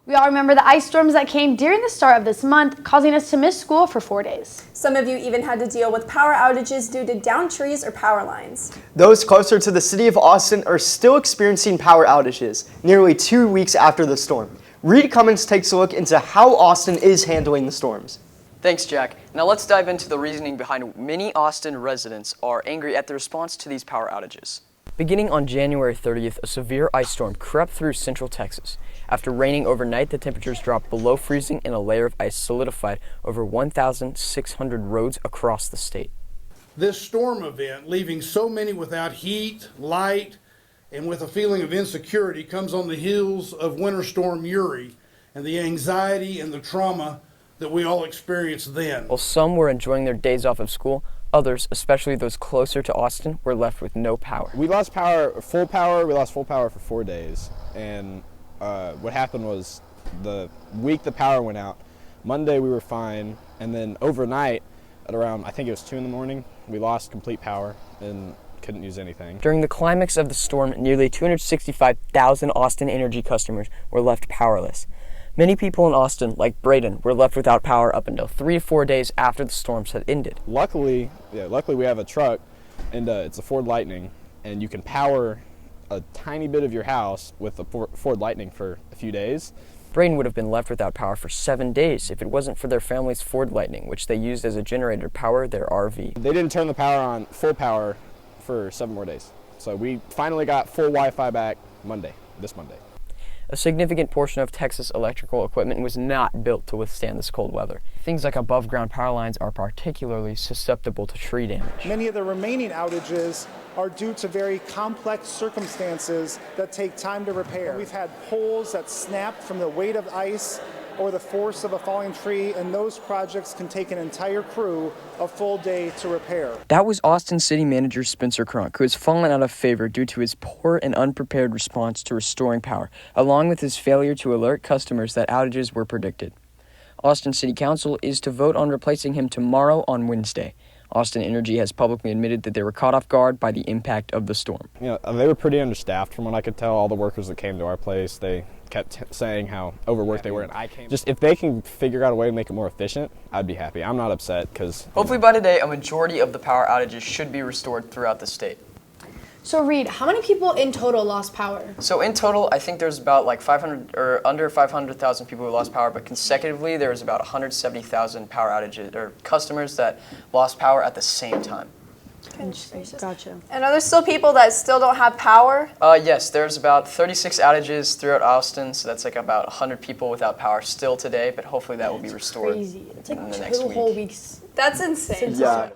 We all remember the ice storms that came during the start of this month, causing us to miss school for 4 days. Some of you even had to deal with power outages due to downed trees or power lines. Those closer to the city of Austin are still experiencing power outages, nearly 2 weeks after the storm. Reed Cummins takes a look into how Austin is handling the storms. Thanks, Jack. Now let's dive into the reasoning behind many Austin residents are angry at the response to these power outages. Beginning on January 30th, a severe ice storm crept through central Texas. After raining overnight, the temperatures dropped below freezing and a layer of ice solidified over 1,600 roads across the state. This storm event, leaving so many without heat, light, and with a feeling of insecurity, comes on the heels of Winter Storm Uri and the anxiety and the trauma that we all experienced then. While some were enjoying their days off of school, others, especially those closer to Austin, were left with no power. We lost power, full power. We lost full power for 4 days. And what happened was the week the power went out, Monday we were fine. And then overnight at around, I think it was 2 in the morning, we lost complete power and couldn't use anything. During the climax of the storm, nearly 265,000 Austin Energy customers were left powerless. Many people in Austin, like Braden, were left without power up until 3 to 4 days after the storms had ended. Luckily we have a truck, and it's a Ford Lightning, and you can power a tiny bit of your house with a Ford Lightning for a few days. Braden would have been left without power for 7 days if it wasn't for their family's Ford Lightning, which they used as a generator to power their RV. They didn't turn the power on full power for 7 more days. So we finally got full Wi-Fi back this Monday. A significant portion of Texas electrical equipment was not built to withstand this cold weather. Things like above-ground power lines are particularly susceptible to tree damage. Many of the remaining outages are due to very complex circumstances that take time to repair. We've had poles that snapped from the weight of ice or the force of a falling tree, and those projects can take an entire crew a full day to repair. That was Austin City Manager Spencer Cronk, who has fallen out of favor due to his poor and unprepared response to restoring power, along with his failure to alert customers that outages were predicted. Austin City Council is to vote on replacing him tomorrow on Wednesday. Austin Energy has publicly admitted that they were caught off guard by the impact of the storm. They were pretty understaffed from what I could tell. All the workers that came to our place, they kept saying how overworked they were. And just if they can figure out a way to make it more efficient, I'd be happy. I'm not upset because hopefully by today, a majority of the power outages should be restored throughout the state. So Reed, how many people in total lost power? So in total, I think there's about like 500 or under 500,000 people who lost power, but consecutively there was about 170,000 power outages or customers that lost power at the same time. Gotcha. And are there still people that still don't have power? Yes, there's about 36 outages throughout Austin, so that's like about 100 people without power still today, but hopefully that will be restored Crazy. It's like in the next 2 week. whole weeks. That's insane. Yeah.